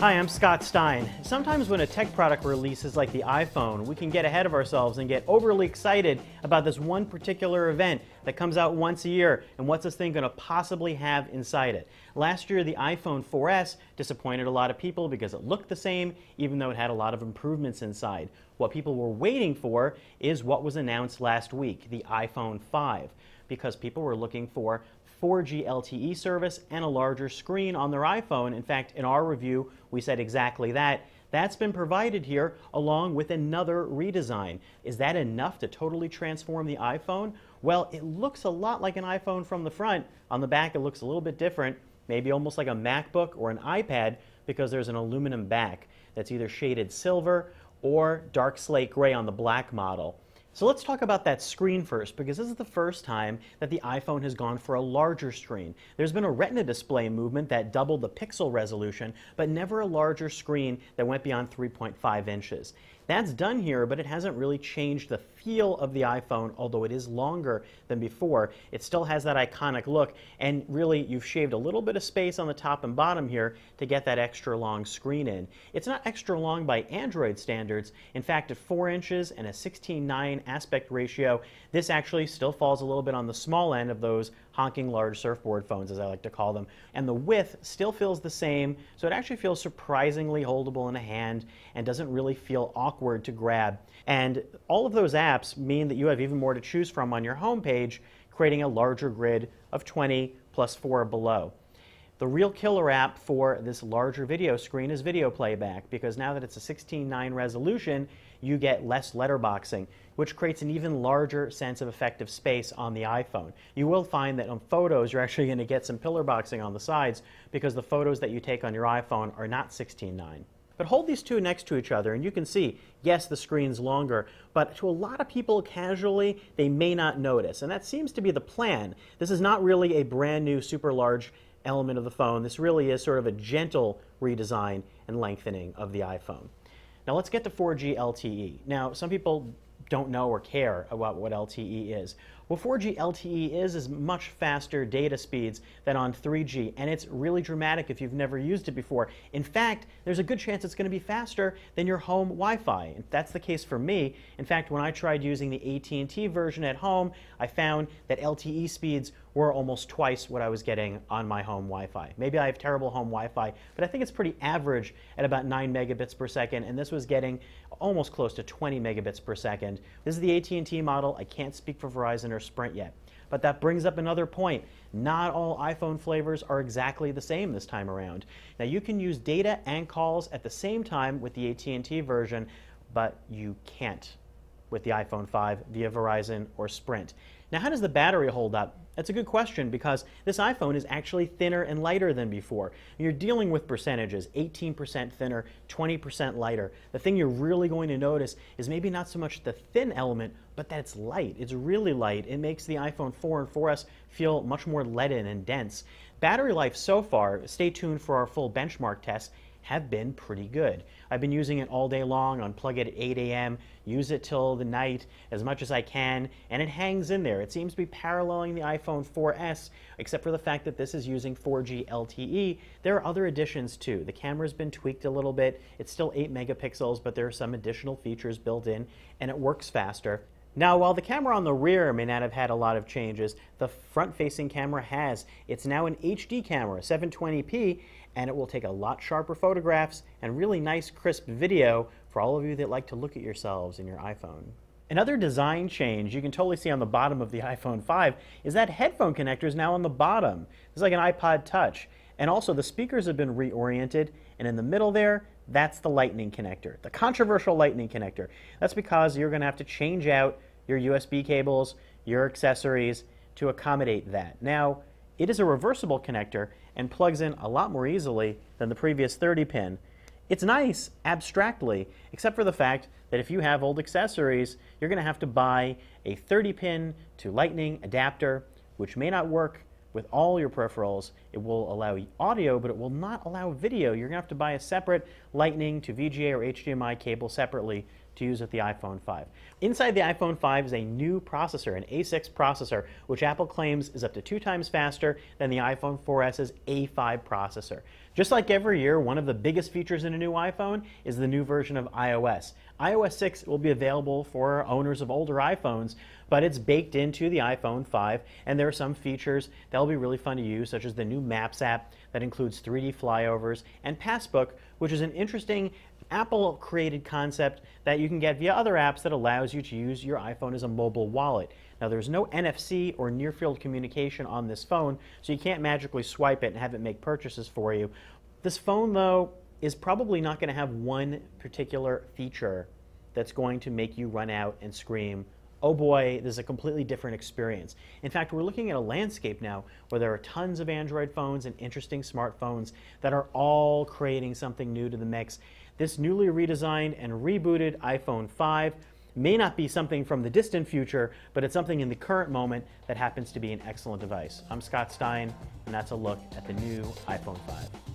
Hi, I'm Scott Stein. Sometimes when a tech product releases like the iPhone, we can get ahead of ourselves and get overly excited about this one particular event that comes out once a year and what's this thing going to possibly have inside it. Last year, the iPhone 4S disappointed a lot of people because it looked the same, even though it had a lot of improvements inside. What people were waiting for is what was announced last week, the iPhone 5, because people were looking for 4G LTE service and a larger screen on their iPhone. In fact, in our review, we said exactly that. That's been provided here along with another redesign. Is that enough to totally transform the iPhone? Well, it looks a lot like an iPhone from the front. On the back, it looks a little bit different, maybe almost like a MacBook or an iPad, because there's an aluminum back that's either shaded silver or dark slate gray on the black model. So let's talk about that screen first, because this is the first time that the iPhone has gone for a larger screen. There's been a Retina display movement that doubled the pixel resolution, but never a larger screen that went beyond 3.5 inches. That's done here, but it hasn't really changed the feel of the iPhone, although it is longer than before. It still has that iconic look, and really you've shaved a little bit of space on the top and bottom here to get that extra long screen in. It's not extra long by Android standards. In fact, at 4 inches and a 16:9 aspect ratio, this actually still falls a little bit on the small end of those honking large surfboard phones, as I like to call them. And the width still feels the same, so it actually feels surprisingly holdable in a hand and doesn't really feel awkward to grab. And all of those apps mean that you have even more to choose from on your home page, creating a larger grid of 20 plus 4 below. The real killer app for this larger video screen is video playback, because now that it's a 16:9 resolution, you get less letterboxing, which creates an even larger sense of effective space on the iPhone. You will find that on photos, you're actually going to get some pillar boxing on the sides, because the photos that you take on your iPhone are not 16:9. But hold these two next to each other and you can see, yes, the screen's longer, but to a lot of people casually, they may not notice. And that seems to be the plan. This is not really a brand new super large element of the phone. This really is sort of a gentle redesign and lengthening of the iPhone. Now let's get to 4G LTE. Now, some people don't know or care about what LTE is. What 4G LTE is much faster data speeds than on 3G, and it's really dramatic if you've never used it before. In fact, there's a good chance it's going to be faster than your home Wi-Fi. And that's the case for me. In fact, when I tried using the AT&T version at home, I found that LTE speeds were almost twice what I was getting on my home Wi-Fi. Maybe I have terrible home Wi-Fi, but I think it's pretty average at about 9 megabits per second, and this was getting almost close to 20 megabits per second. This is the AT&T model. I can't speak for Verizon or Sprint yet. But that brings up another point. Not all iPhone flavors are exactly the same this time around. Now, you can use data and calls at the same time with the AT&T version, but you can't with the iPhone 5 via Verizon or Sprint. Now, how does the battery hold up? That's a good question, because this iPhone is actually thinner and lighter than before. You're dealing with percentages, 18% thinner, 20% lighter. The thing you're really going to notice is maybe not so much the thin element, but that it's light. It's really light. It makes the iPhone 4 and 4S feel much more leaden and dense. Battery life so far, stay tuned for our full benchmark test, have been pretty good. I've been using it all day long, unplug it at 8 a.m., use it till the night as much as I can, and it hangs in there. It seems to be paralleling the iPhone 4S, except for the fact that this is using 4G LTE. There are other additions too. The camera's been tweaked a little bit. It's still 8 megapixels, but there are some additional features built in, and it works faster. Now, while the camera on the rear may not have had a lot of changes, the front-facing camera has. It's now an HD camera, 720p, and it will take a lot sharper photographs and really nice crisp video for all of you that like to look at yourselves in your iPhone. Another design change you can totally see on the bottom of the iPhone 5 is that headphone connector is now on the bottom. It's like an iPod Touch. And also the speakers have been reoriented, and in the middle there, that's the lightning connector, the controversial lightning connector. That's because you're going to have to change out your USB cables, your accessories to accommodate that. Now, it is a reversible connector and plugs in a lot more easily than the previous 30-pin. It's nice abstractly, except for the fact that if you have old accessories, you're going to have to buy a 30-pin to lightning adapter, which may not work with all your peripherals. It will allow audio, but it will not allow video. You're going to have to buy a separate lightning to VGA or HDMI cable separately to use with the iPhone 5. Inside the iPhone 5 is a new processor, an A6 processor, which Apple claims is up to 2 times faster than the iPhone 4S's A5 processor. Just like every year, one of the biggest features in a new iPhone is the new version of iOS. iOS 6 will be available for owners of older iPhones, but it's baked into the iPhone 5, and there are some features that will be really fun to use, such as the new Maps app that includes 3D flyovers, and Passbook, which is an interesting Apple-created concept that you can get via other apps that allows you to use your iPhone as a mobile wallet. Now, there's no NFC or near-field communication on this phone, so you can't magically swipe it and have it make purchases for you. This phone, though, is probably not going to have one particular feature that's going to make you run out and scream, oh boy, this is a completely different experience. In fact, we're looking at a landscape now where there are tons of Android phones and interesting smartphones that are all creating something new to the mix. This newly redesigned and rebooted iPhone 5 may not be something from the distant future, but it's something in the current moment that happens to be an excellent device. I'm Scott Stein, and that's a look at the new iPhone 5.